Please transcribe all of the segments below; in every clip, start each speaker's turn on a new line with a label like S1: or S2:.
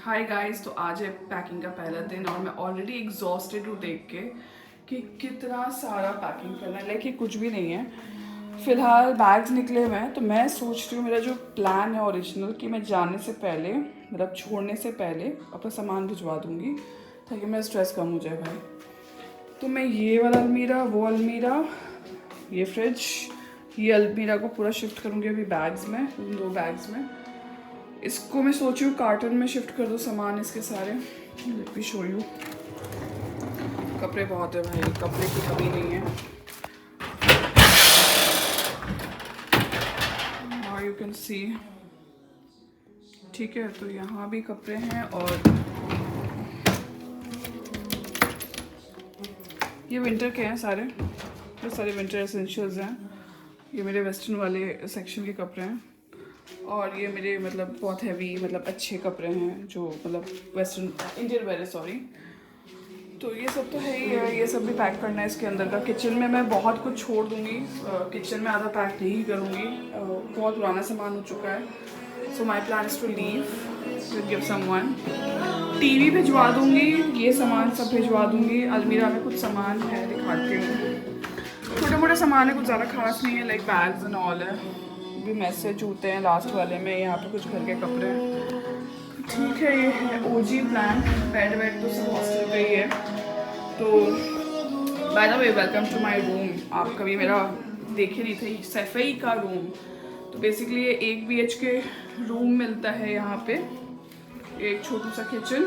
S1: Hi guys, तो आज है पैकिंग का पहला दिन और मैं ऑलरेडी एग्जॉस्टेड हूँ देख के कि कितना सारा पैकिंग करना है। लेकिन कुछ भी नहीं है फिलहाल। बैग्स निकले हुए हैं तो मैं सोच रही हूँ, मेरा जो प्लान है ओरिजिनल, कि मैं जाने से पहले मतलब छोड़ने से पहले अपना सामान भिजवा दूँगी ताकि मेरा स्ट्रेस कम हो जाए भाई। तो मैं ये वाला अलमीरा, वो अलमीरा, ये फ्रिज, ये अलमीरा को पूरा शिफ्ट करूँगी अभी बैग्स में, उन 2 बैग्स में। इसको मैं सोच रही हूँ कार्टन में शिफ्ट कर दो सामान इसके सारे। Let me show you. कपड़े बहुत है भाई, कपड़े की कमी नहीं है। यू कैन सी, ठीक है। तो यहाँ भी कपड़े हैं और ये विंटर के हैं सारे, ये सारे विंटर एसेंशियल्स हैं। ये मेरे वेस्टर्न वाले सेक्शन के कपड़े हैं और ये मेरे मतलब बहुत हैवी मतलब अच्छे कपड़े हैं जो मतलब वेस्टर्न इंडियन वेयर है, सॉरी। तो ये सब तो है ही है, ये सब भी पैक करना है इसके अंदर का। किचन में मैं बहुत कुछ छोड़ दूँगी, किचन में आधा पैक नहीं करूँगी, बहुत पुराना सामान हो चुका है। So my plan is to leave, give someone. TV भिजवा दूँगी, ये सामान सब भिजवा दूँगी। अलमीरा में कुछ सामान है, दिखाती हूँ। छोटे मोटे सामान है, कुछ ज़्यादा खास नहीं है, लाइक बैग्स एंड ऑल है। भी मैसेज जूते हैं लास्ट वाले में, यहाँ पे कुछ घर के कपड़े हैं। ठीक है, ये है ओजी प्लान। बेड वेड तो सब हॉस्टल का ही है। तो by the way, welcome to my room. आप कभी मेरा देखे नहीं थे, सैफई का रूम। तो बेसिकली ये 1 BHK रूम मिलता है यहाँ पे, एक छोटू सा किचन।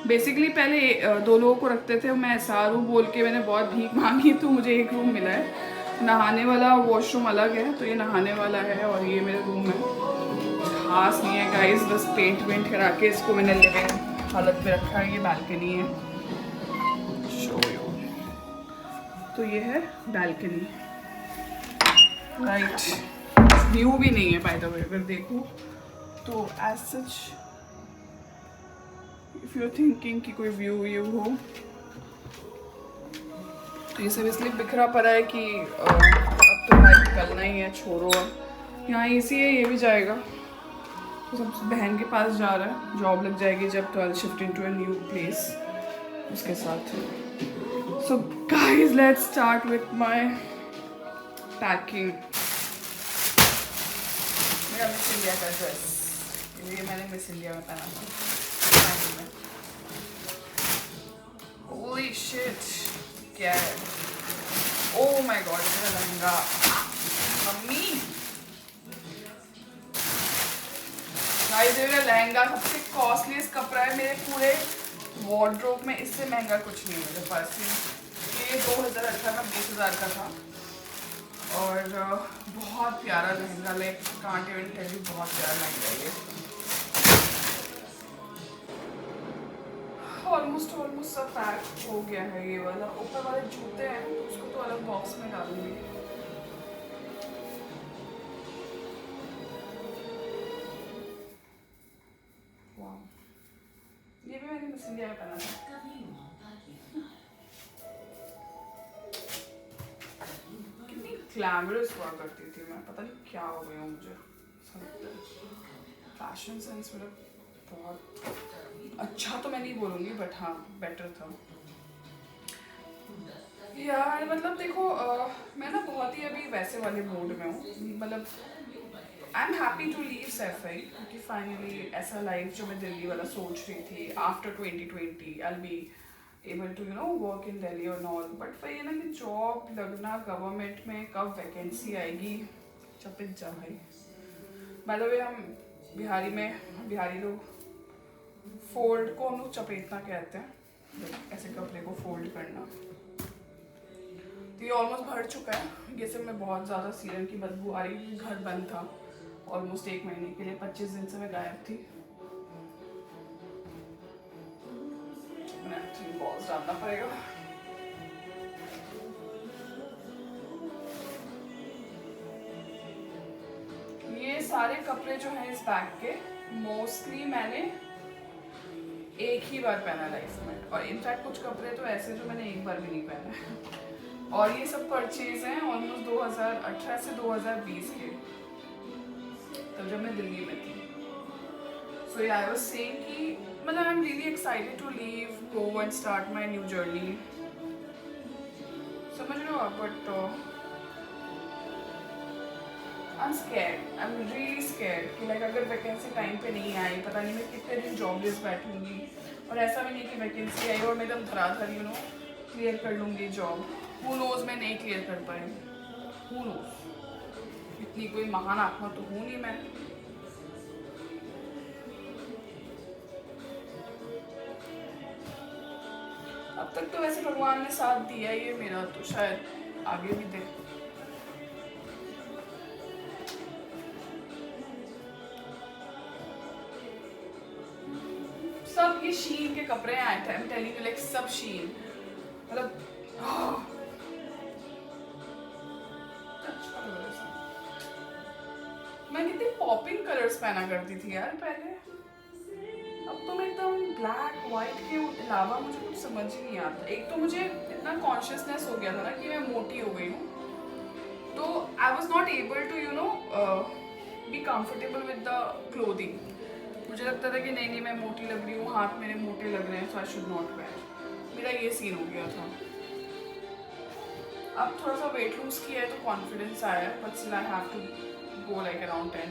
S1: बेसिकली पहले 2 लोगों को रखते थे, मैं SRO बोल के मैंने बहुत भीख मांगी तो मुझे एक रूम मिला है। नहाने वाला वॉशरूम अलग है, तो ये नहाने वाला है और ये मेरा रूम है। खास नहीं है गाइस, बस पेंट वेंट करा के इसको मैंने लिविंग हालत में रखा है। ये बालकनी है, शो यू। तो ये है बालकनी, राइट। व्यू भी नहीं है बाय द वे, अगर देखो तो as such, if you are thinking कि कोई व्यू हो, तो ये सब इसलिए बिखरा पड़ा है कि अब तो भाई निकलना ही है, छोड़ो। यहाँ AC है, ये भी जाएगा। तो सब बहन के पास जा रहा है, जॉब लग जाएगी जब, 12 shift into a new place उसके साथ। So guys, let's start with my packing. मेरा मिस इंडिया का ड्रेस, ये मैंने मिस इंडिया में पहना था। होली शिट, क्या है? ओह माय गॉड, मेरा लहंगा। मम्मी गाइस, मेरा लहंगा सबसे कॉस्टलीस्ट कपड़ा है मेरे पूरे वार्डरोब में। इससे महंगा कुछ नहीं है मेरे पास। ये 2018 में 20,000 का था और बहुत प्यारा lehenga, like can't even tell you, बहुत प्यारा लहंगा है ये। ऑलमोस्ट सब पैक हो गया है। ये वाला ऊपर वाले जूते हैं, उसको तो अलग बॉक्स में डालूंगी। ये भी मैंने मिस इंडिया में पहना था। कितनी ग्लैमरस हुआ करती थी मैं, पता नहीं क्या हो गया मुझे। फैशन सेंस मेरा बहुत अच्छा तो मैं नहीं बोलूँगी, बट हाँ बेटर था यार। मतलब देखो, मैं ना बहुत ही अभी वैसे वाले मूड में हूँ। मतलब I am happy to leave Saifai, क्योंकि फाइनली ऐसा लाइफ जो मैं दिल्ली वाला सोच रही थी, after 2020 I will be able to work in Delhi और ऑल। बट फिर ये ना कि जॉब लगना गवर्नमेंट में, कब वैकेंसी आएगी, चपित जा भाई। बाय द वे, हम बिहारी लोग फोल्ड को हम लोग चपेटना कहते हैं, ऐसे कपड़े को फोल्ड करना। तो ये ऑलमोस्ट भर चुका है। ये सब में बहुत ज़्यादा सीरन की बदबू आ रही, घर बंद था ऑलमोस्ट 1 महीने के लिए, 25 दिन से मैं गायब थी। मैंने बॉल्स डालना पड़ेगा। ये सारे कपड़े जो हैं इस बैग के, मोस्टली मैंने एक ही बार पहना लाइफ में, और इनफैक्ट कुछ कपड़े तो ऐसे जो मैंने एक बार भी नहीं पहना। और ये सब परचेज हैं ऑलमोस्ट 2018 से 2020 के, तब जब मैं दिल्ली में थी। सो आई वाज सेइंग कि मतलब excited to leave, go and start my new journey. समझ रहे हो आप? But I am scared, I am really scared कि लाइक अगर वैकेंसी टाइम पे नहीं आई, पता नहीं मैं कितने दिन जॉबलेस बैठूंगी. और ऐसा भी नहीं कि वैकेंसी आई और मैं एकदम धराधर क्लियर कर लूँगी जॉब. हु नोज मैं नहीं क्लियर कर पाई. Who knows. इतनी कोई महान आत्मा तो हूँ नहीं मैं. अब तक तो वैसे भगवान ने साथ दिया ही है मेरा, तो शायद आगे भी दे. सब ये शीन के कपड़े आए थे. I am telling you, like सब शीन. मतलब मैं कितने पॉपिंग कलर्स पहना करती थी यार पहले. अब तो मैं एकदम ब्लैक वाइट के अलावा मुझे कुछ समझ ही नहीं आता. एक तो मुझे इतना कॉन्शियसनेस हो गया था ना कि मैं मोटी हो गई हूँ, तो I was not able to be comfortable with the clothing. मुझे लगता था कि नहीं मैं मोटी लग रही हूँ, हाथ मेरे मोटे लग रहे हैं, सो आई शुड नॉट वेयर. मेरा ये सीन हो गया था. अब थोड़ा सा वेट लूज किया है तो कॉन्फिडेंस आया है, but still I have to go like around 10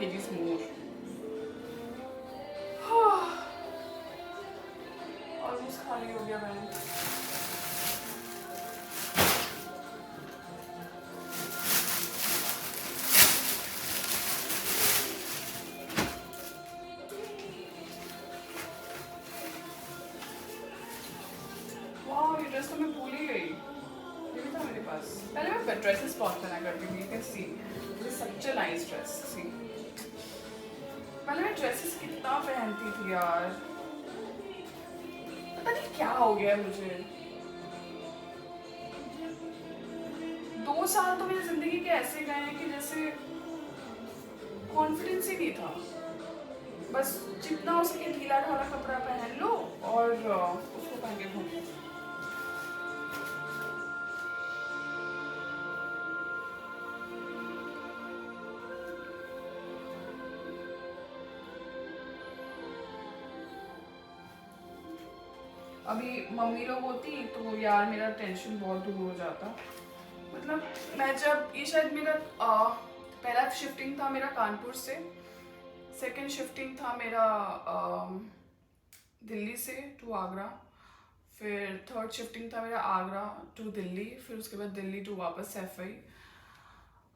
S1: kgs more. Almost खाली हो गया मैंने. वाह, ये ड्रेस तो मैं भूल ही गई. ये भी था मेरे पास. पहले मैं ड्रेसेस बहुत पहना करती थी. You can see this is such a nice dress. See, पहले मैं ड्रेसेस कितना पहनती थी यार. पता नहीं क्या हो गया है मुझे. 2 साल तो मेरी जिंदगी के ऐसे गए हैं कि जैसे कॉन्फिडेंस ही नहीं था. बस जितना हो सके ढीला ढाला कपड़ा पहन लो और उसको पहन के घूमो. अभी मम्मी लोग होती तो यार मेरा टेंशन बहुत दूर हो जाता. मतलब मैं जब ये शायद मेरा पहला शिफ्टिंग था मेरा कानपुर से, सेकंड शिफ्टिंग था मेरा दिल्ली से टू आगरा, फिर थर्ड शिफ्टिंग था मेरा आगरा टू दिल्ली, फिर उसके बाद दिल्ली टू वापस सैफई.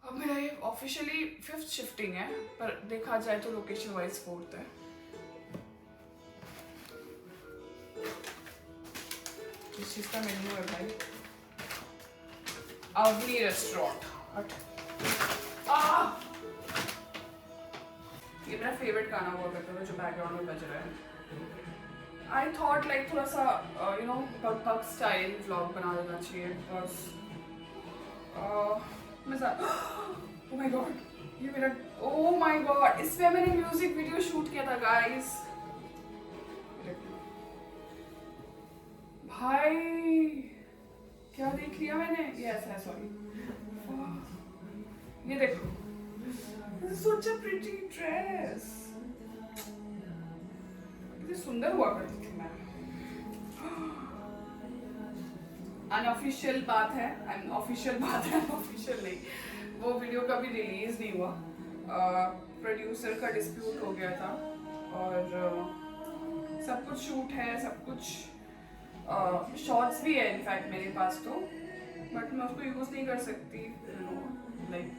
S1: अब मेरा ये ऑफिशियली 5th शिफ्टिंग है, पर देखा जाए तो लोकेशन वाइज 4th है. इस चीज़ का मेन्यू है भाई. अवनी रेस्टोरेंट. ये मेरा फेवरेट गाना हुआ करता था जो बैकग्राउंड में बज रहा है. आई थॉट लाइक थोड़ा सा पग पग स्टाइल व्लॉग बना देना चाहिए, बिकॉज ओह माय गॉड, ये मेरा ओह माय गॉड, इसमें मैंने म्यूजिक वीडियो शूट किया था गाइस. भाई क्या देख लिया मैंने. ये ऐसा है, सॉरी. ये देखो, such a pretty dress. कितनी सुंदर हुआ करती थी मैं. अनऑफिशियल बात है, अनऑफिशियल बात है, अनऑफिशियल नहीं. वो वीडियो कभी रिलीज नहीं हुआ. प्रोड्यूसर का डिस्प्यूट हो गया था और सब कुछ शूट है, सब कुछ शॉर्ट्स भी है इनफैक्ट मेरे पास तो, बट मैं उसको यूज़ नहीं कर सकती. लाइक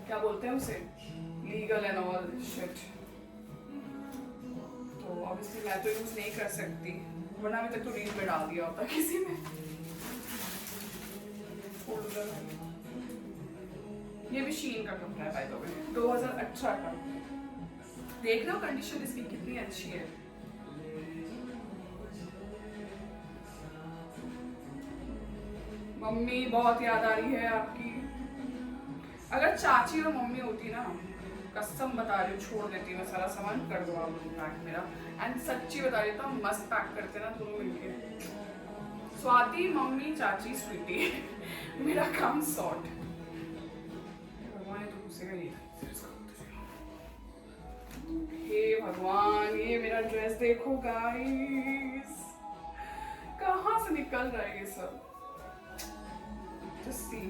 S1: क्या बोलते हैं उसे, लीगल एंड ऑल शिट. तो ऑब्वियसली मैं तो यूज़ नहीं कर सकती, वरना अभी तक तो रील में डाल दिया होता किसी ने. ये भी शीन का कपड़ा है बाय द वे, 2018 का. देख रहे हो कंडीशन इसकी कितनी अच्छी है. मम्मी बहुत याद आ रही है आपकी. अगर चाची और मम्मी होती ना, कसम बता रही हूँ, छोड़ देती मैं सारा सामान, कर दो आप पैक मेरा. एंड सच्ची बता रही हूँ, मस्त पैक करते ना दोनों मिलके. स्वाति, मम्मी, चाची, स्वीटी, मेरा काम सॉर्ट. भगवान तो घुसेगा ही. हे भगवान, ये मेरा ड्रेस देखो गाइस, कहाँ से निकल रहा है ये सब। Just see.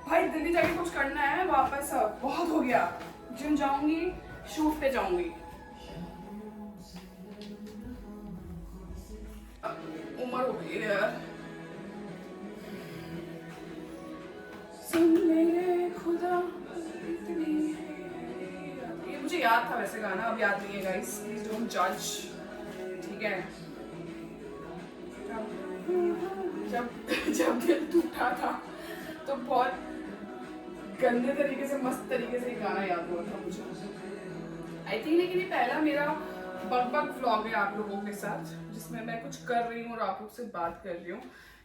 S1: भाई दिल्ली जाके कुछ करना है वापस, अब बहुत हो गया। जिम जाऊंगी, शूट पे जाऊंगी। उम्र हो गई है यार। सुन मेरे खुदा इतनी है। ये मुझे याद था वैसे गाना, अब याद नहीं है गाइस, प्लीज डोंट जज, ठीक है। जब जब दिल टूटा था तो बहुत गंदे तरीके से, मस्त तरीके से गाना याद हुआ था मुझे, आई थिंक। लेकिन ये पहला मेरा बग व्लॉग है आप लोगों के साथ, जिसमें मैं कुछ कर रही हूँ और आप लोग से बात कर रही हूँ।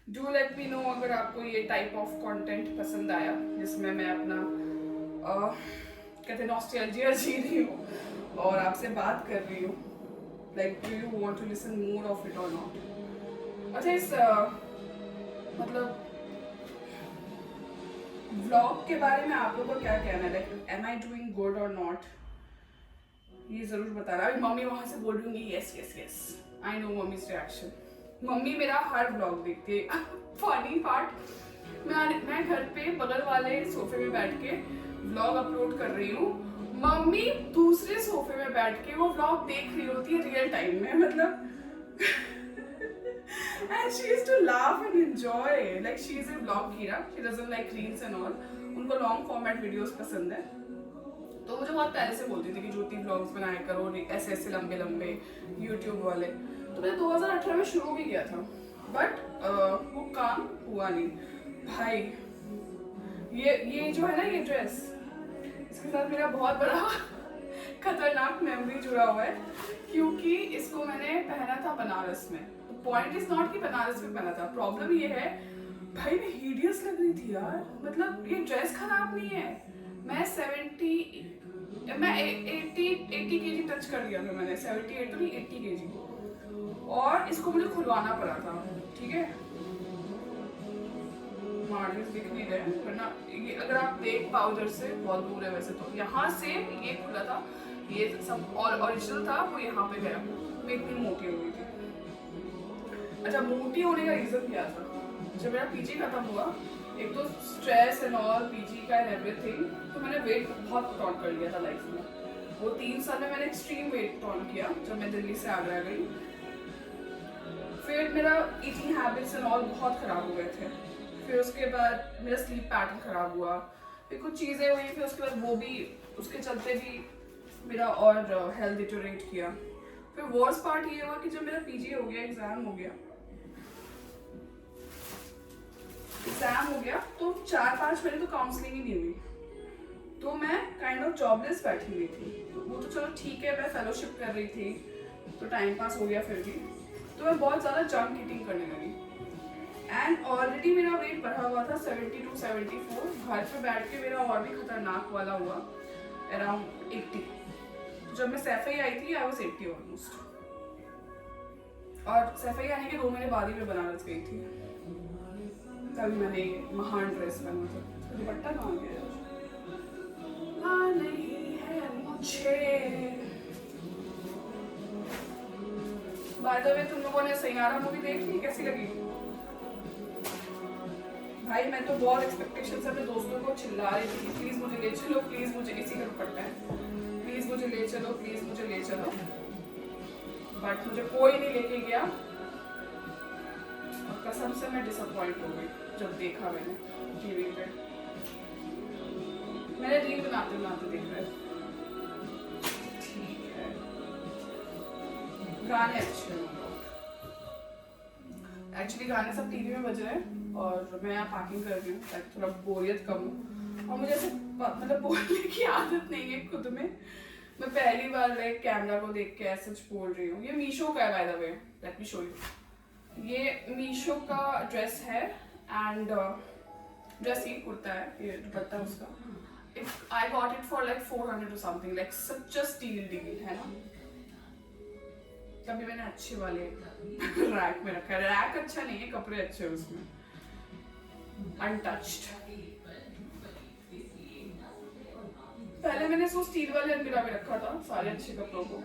S1: डू लेट मी नो अगर आपको ये टाइप ऑफ कंटेंट पसंद आया, जिसमें मैं अपना कहते हैं नॉस्टैल्जिया जी रही हूँ और आपसे बात कर रही हूँ। Like do you want to listen more of it और नॉट। अच्छा, इस मतलब व्लॉग के बारे में आप लोगों को क्या कहना है? Like am I doing good और नॉट, ये जरूर बताना। अभी मम्मी वहां से बोल रही yes yes yes, I know mummy's reaction. Mummy मेरा हर व्लॉग देखती है। फनी पार्ट, मैं घर पे बगल वाले सोफे में बैठ के व्लॉग अपलोड कर रही हूँ, मम्मी दूसरे सोफे में बैठ के वो व्लॉग देख रही होती है रियल टाइम में, मतलब। And she used to laugh and enjoy. Like she is a vlog कीड़ा. She doesn't like reels and all. उनको long format videos पसंद है। तो मुझे बहुत पहले से बोलती थी कि ज्योति व्लॉग्स बनाया करो, ऐसे ऐसे लंबे लंबे YouTube वाले। तो मैंने 2018 में शुरू भी किया था, बट वो काम हुआ नहीं। भाई ये जो है ना, ये ड्रेस, इसके साथ मेरा बहुत बड़ा खतरनाक मेमोरी जुड़ा हुआ है, क्योंकि इसको मैंने पहना था बनारस में। पॉइंट इज नॉट कि बनारस में पहना था, प्रॉब्लम ये है भाई मैं हिडियस लग रही थी यार। मतलब ये ड्रेस खराब नहीं है, मैं 80 केजी टच कर लिया था मैंने, 78 तो नहीं 80 केजी, और इसको मुझे खुलवाना पड़ा था, ठीक है। मार्जिन दिख नहीं रहे, वरना ये अगर आप देख पाओ उधर से, बहुत दूर है वैसे तो। यहाँ से ये खुला था, ये सब और ओरिजिनल था, वो यहाँ पे गया, मैं इतनी मोटी हो गई थी। अच्छा, मोटी होने का रीजन क्या था? जब मेरा पीजी खत्म हुआ, एक तो स्ट्रेस एंड ऑल, पीजी का एंड एवरीथिंग, तो मैंने वेट बहुत पुट ऑन कर लिया था लाइफ में। वो 3 साल में मैंने एक्सट्रीम वेट पुट ऑन किया जब मैं दिल्ली से आगरा गई। फिर मेरा ईटिंग हैबिट्स एंड ऑल बहुत खराब हो गए थे। फिर उसके बाद मेरा स्लीप पैटर्न खराब हुआ, फिर कुछ चीज़ें हुई, फिर उसके बाद वो भी, उसके चलते भी मेरा और हेल्थ डिटोरेट किया। फिर वर्स्ट पार्ट ये हुआ कि जब मेरा पीजी हो गया, एग्जाम हो गया, तो 4-5 महीने तो काउंसलिंग ही नहीं हुई, तो मैं काइंड ऑफ जॉबलेस बैठी हुई थी। तो वो तो चलो ठीक है, मैं फेलोशिप कर रही थी तो टाइम पास हो गया, फिर भी तो मैं बहुत ज़्यादा जंक ईटिंग करने लगी। एंड ऑलरेडी मेरा वेट बढ़ा हुआ था 72 74, घर पे बैठ के मेरा और भी खतरनाक वाला हुआ अराउंड 80। तो जब मैं सैफई आई थी, आई वॉज 80 ऑलमोस्ट, और सैफई आने के 2 महीने बाद ही मैं बनारस गई थी, तभी मैंने महान ड्रेस पहना था। दुपट्टा कहाँ गया? हाँ नहीं है मुझे। बाय द वे, तुम लोगों ने सैयारा मूवी देख ली, कैसी लगी? भाई मैं तो बहुत एक्सपेक्टेशन से अपने दोस्तों को चिल्ला रही थी, प्लीज मुझे ले चलो, प्लीज मुझे इसी का दुपट्टा है, प्लीज मुझे ले चलो, प्लीज मुझे ले चलो, बट मुझे कोई नहीं लेके गया, और कसम से मैं डिसअपॉइंट हो गई जब देखा मैंने टीवी पे। मैंने रील बनाते बनाते देख रहे, ठीक है, गाने अच्छे हैं, एक्चुअली गाने सब टीवी में बज रहे हैं और मैं यहाँ पैकिंग कर रही हूँ ताकि थोड़ा बोरियत कम हो। और मुझे ऐसे मतलब बोलने की आदत नहीं है खुद में, मैं पहली बार लाइक कैमरा को देख के ऐसे बोल रही हूँ। ये मीशो का है bye the way, let me show you. ये मीशो का ड्रेस है एंड ड्रेस ही कुर्ता है, ये दुपट्टा उसका। I got it for like 400 or something, like such a steal deal है ना। तभी मैंने अच्छे वाले रैक में रखा है। रैक अच्छा नहीं है, कपड़े अच्छे हैं उसमें, अनटच्ड। पहले मैंने इसको स्टील वाले अलमीरा में रखा था सारे अच्छे कपड़ों को,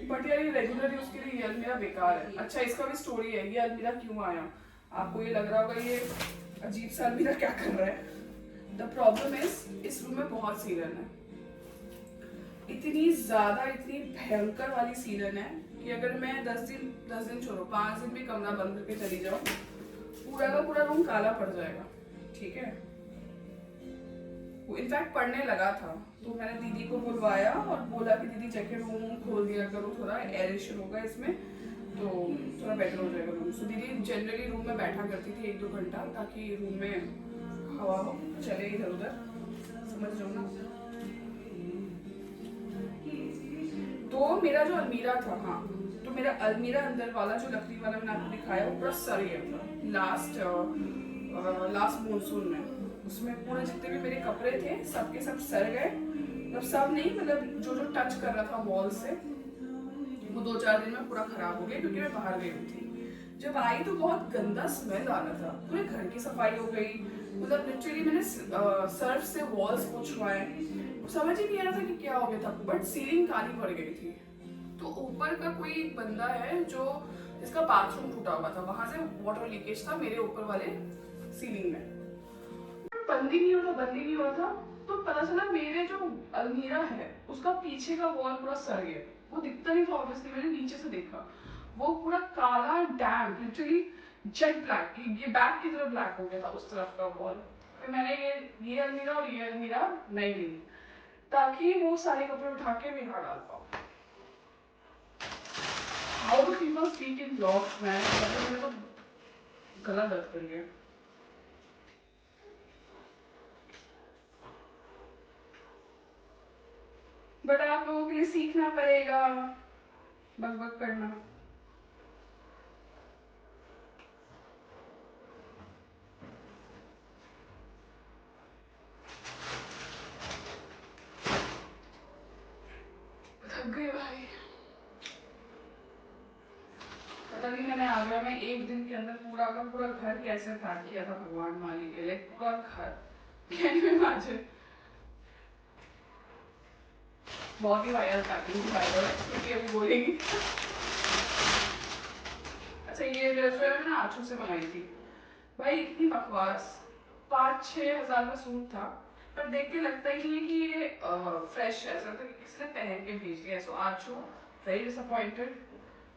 S1: बट यार ये रेगुलर यूज के लिए ये अलमीरा बेकार है। अच्छा इसका भी स्टोरी है, ये अलमीरा क्यों आया। आपको ये लग रहा होगा ये अजीब सा अलमीरा क्या कर रहा है। द प्रॉब्लम इज इस रूम में बहुत सीलन है, इतनी ज्यादा, इतनी भयंकर वाली सीलन है कि अगर मैं 10 दिन छोड़ो 5 दिन भी कमरा बंद करके चली जाऊँ, पूरा का पूरा रूम काला पड़ जाएगा। ठीक है, वो इनफैक्ट पढ़ने लगा था तो मैंने दीदी को बुलवाया और बोला कि दीदी जाके रूम खोल दिया करो, थोड़ा एरेशन होगा इसमें तो थोड़ा बेटर हो जाएगा रूम। सो दीदी जनरली रूम में बैठा करती थी 1-2 घंटा ताकि रूम में हवा चले इधर उधर, समझ रहे हो ना। तो मेरा जो अलमीरा था, हाँ तो मेरा अलमीरा अंदर वाला जो लकड़ी वाला मैंने आपको दिखाया वो पूरा सड़ गया था लास्ट मानसून में। उसमें पूरे जितने भी मेरे कपड़े थे सबके सब सड़ गए, मतलब सब नहीं, मतलब जो जो टच कर रहा था वॉल से वो 2-4 दिन में पूरा खराब हो गया क्योंकि मैं बाहर गई थी। जब आई तो बहुत गंदा स्मेल आ रहा था, पूरे घर की सफाई हो गई, मतलब लिटरली मैंने सर्फ से वॉल्स पोंछवाए, समझ ही नहीं आ रहा था कि क्या हो गया था, बट सीलिंग काली पड़ गई थी। तो ऊपर का कोई एक बंदा है जो जिसका बाथरूम टूटा हुआ था, वहां से वाटर लीकेज था मेरे ऊपर वाले सीलिंग में, बंद ही नहीं हो रहा था। तो पता चला मेरे जो अलमीरा है उसका पीछे का वॉल पूरा सड़ गया, वो दिखता नहीं था ऑब्वियसली, मैंने नीचे से देखा वो पूरा काला डैम्प, लिटरली जेट ब्लैक, ये बैक की तरफ ब्लैक हो गया था उस तरफ का वॉल। फिर मैंने ये अलमीरा और ये अलमीरा नहीं ली ताकि वो सारे कपड़े उठा के मैं यहाँ डाल पाऊँ। How do people speak in blogs man, मैंने तो गला दर्द कर गया। बट आप लोगों के लिए सीखना पड़ेगा बक बक करना। थक गए भाई, पता नहीं मैंने आगरा में 1 दिन के अंदर पूरा का पूरा घर कैसे पैक किया था भगवान मालिक के लिए, पूरा घर, कैन यू इमेजिन। बहुत ही वायरल पैकिंग थी भाई, क्योंकि अभी बोलेगी। अच्छा ये ड्रेस मैंने आंचू से मंगाई थी भाई, इतनी बकवास, 5-6 हज़ार का सूट था, पर देख के लगता ही नहीं है कि ये फ्रेश है, ऐसा लगता है कि किसी ने पहन के भेज दिया। सो आंचू वेरी डिसअपॉइंटेड।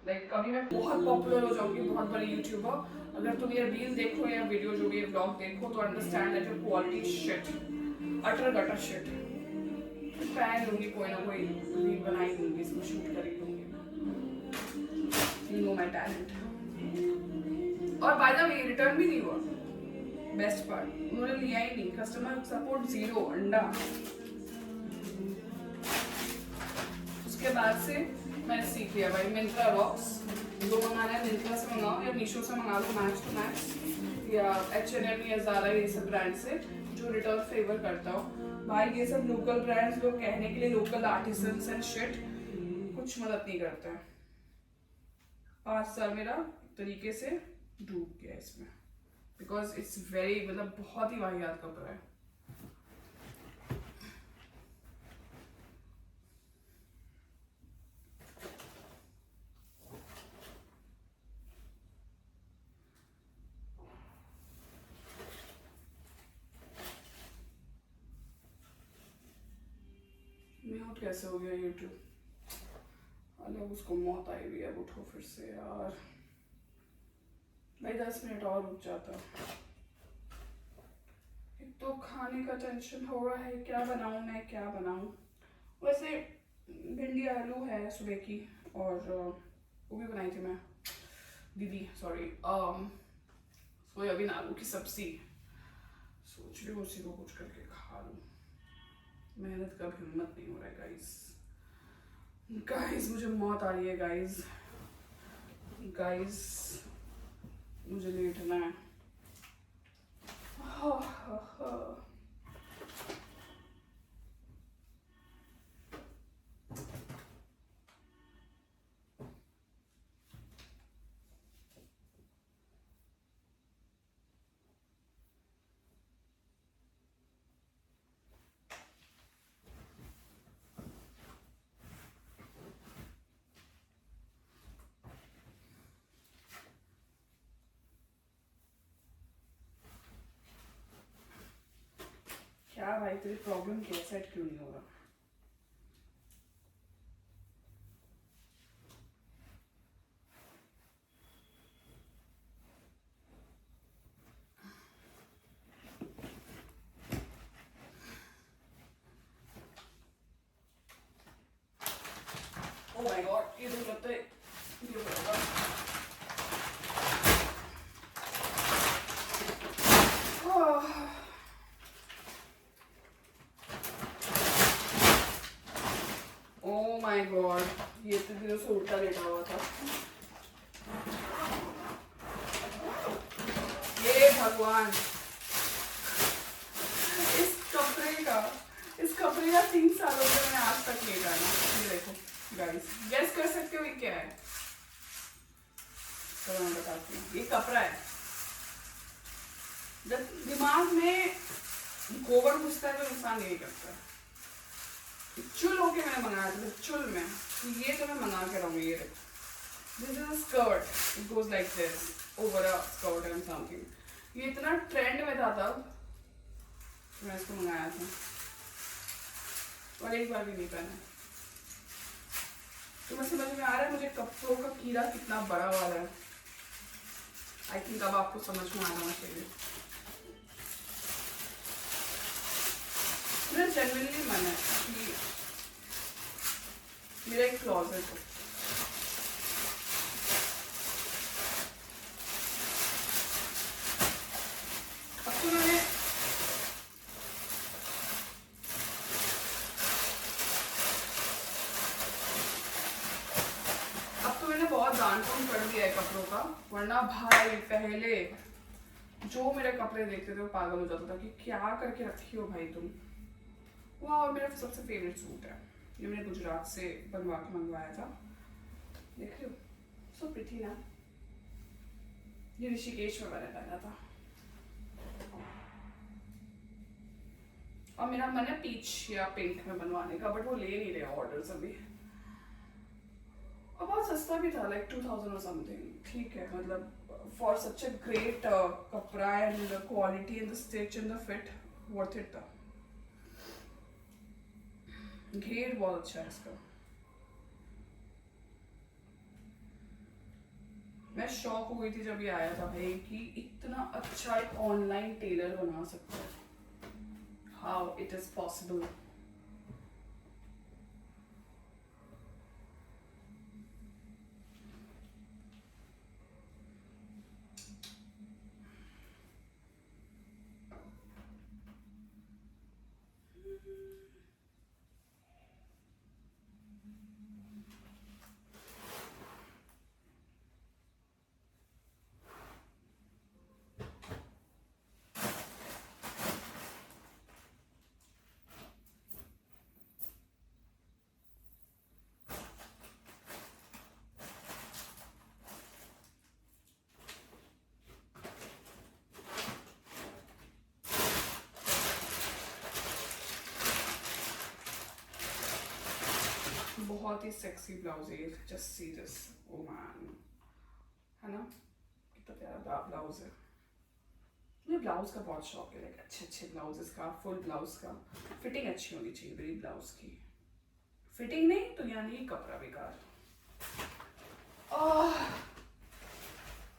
S1: लाइक कभी मैं बहुत पॉपुलर हो जाऊंगी, बहुत बड़ी यूट्यूबर, अगर तुम ये रील देखो या वीडियो जो भी ये ब्लॉग देखो तो understand that your quality shit, utter gutter shit. पहन लूंगी कोई ना कोई रील बनाई लूंगी, इसमें शूट कर लूंगी, यू नो माय टैलेंट। और बाय द वे रिटर्न भी नहीं हुआ, बेस्ट पार्ट उन्होंने लिया ही नहीं, कस्टमर सपोर्ट 0 अंडा। उसके बाद से मैंने सीख लिया भाई, मिंत्रा रॉक्स, जो मंगाना है मिंत्रा से मंगाओ या मीशो से मंगा लो मैक्स टू मैक्स, या H&M या ज़ारा, ये सब ब्रांड से जो रिटर्न फेवर करता हो भाई। ये सब लोकल ब्रांड्स लोग कहने के लिए लोकल आर्टिसंस एंड शिट कुछ मदद नहीं करते हैं। 5 साल मेरा तरीके से डूब गया इसमें, बिकॉज इट्स वेरी, मतलब बहुत ही वाहियात कपड़ा है। म्यूट कैसे हो गया यूट्यूब, अलग उसको मौत आई हुई है, उठो फिर से यार भाई, 10 मिनट और रुक जाता। एक तो खाने का टेंशन हो रहा है, क्या बनाऊं मैं, क्या बनाऊं। वैसे भिंडी आलू है सुबह की, और वो भी बनाई थी मैं, दीदी सॉरी, सोयाबीन आलू की सब्जी, सोच रही हूँ उसी को कुछ करके खा लूँ। मेहनत का हिम्मत नहीं हो रहा है गाइस, मुझे मौत आ रही है गाइस, मुझे लेटना है। तेरी प्रॉब्लम क्या, सेट क्यों नहीं हो रहा? Oh my God, ये तो लगता है ये होगा। Oh my God, ये तो दिनों से उल्टा लेटा हुआ था। ये भगवान, इस कपड़े का 3 सालों में मैंने आज तक नहीं डाला। ये देखो गाइस, गेस कर सकते हो ये क्या है? चलो मैं बताती हूँ, ये कपड़ा है। जब दिमाग में गोबर घुसता है तो इंसान यही करता है। चुल होके मैंने मंगाया था, चुल में ये तो मैं मंगा के रहूंगी। ये देखो, this is a skirt, it goes like this over a skirt and something. ये इतना ट्रेंड में था तब मैं इसको मंगाया था और एक बार भी नहीं पहना। तो मैं समझ में आ रहा है मुझे कपड़ों का कीड़ा कितना बड़ा वाला है। आई थिंक अब आपको समझ में आना चाहिए। मेरा जनरली मन है कि मेरा एक क्लॉजेट हो, अब तो मैंने बहुत दान पुण्य कर दिया है कपड़ों का, वरना भाई पहले जो मेरे कपड़े देखते थे वो पागल हो जाता था कि क्या करके रखी हो भाई तुम। वाह, मेरा सबसे फेवरेट सूट है ये, मैंने गुजरात से बनवा के मंगवाया था। देख रहे हो, सो प्रिटी ना। ये ऋषिकेश में मैंने पहना था और मेरा मन है पीच या पिंक में बनवाने का, बट वो ले नहीं रहे ऑर्डर्स अभी। और बहुत सस्ता भी था, लाइक 2000 और समथिंग। ठीक है, मतलब फॉर सच अ ग्रेट कपड़ा and the quality and the stitch and the fit, worth it था। घेर बहुत अच्छा है इसका। मैं शॉक हो गई थी जब ये आया था भाई कि इतना अच्छा एक ऑनलाइन टेलर बना सकता है। How it is possible. बहुत ही सेक्सी ब्लाउज है, just see this. Oh man, है ना, कितना प्यारा ब्लाउज है। मुझे ब्लाउज का बहुत शौक है, लाइक अच्छे अच्छे ब्लाउजेस का, फुल ब्लाउज का फिटिंग अच्छी होनी चाहिए मेरी ब्लाउज की। फिटिंग नहीं तो यानी कपड़ा बेकार।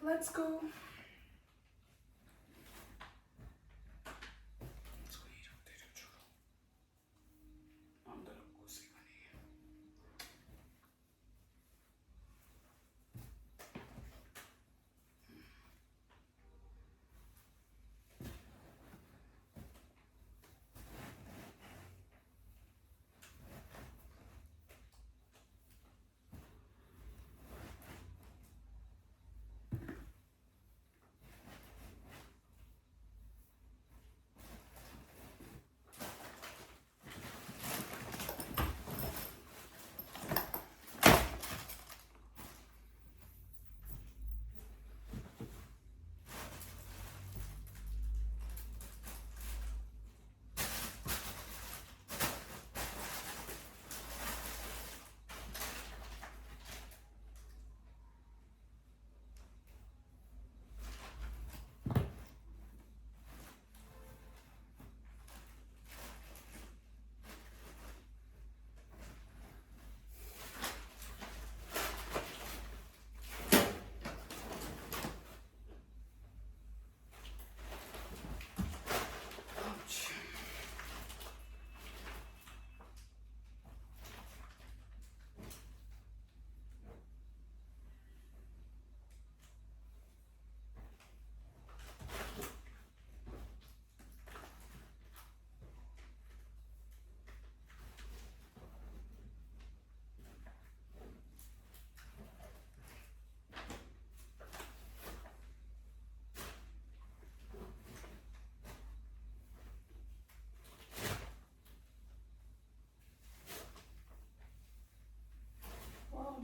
S1: Let's go.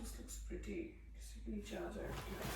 S1: This looks pretty, नीचे आ जाए।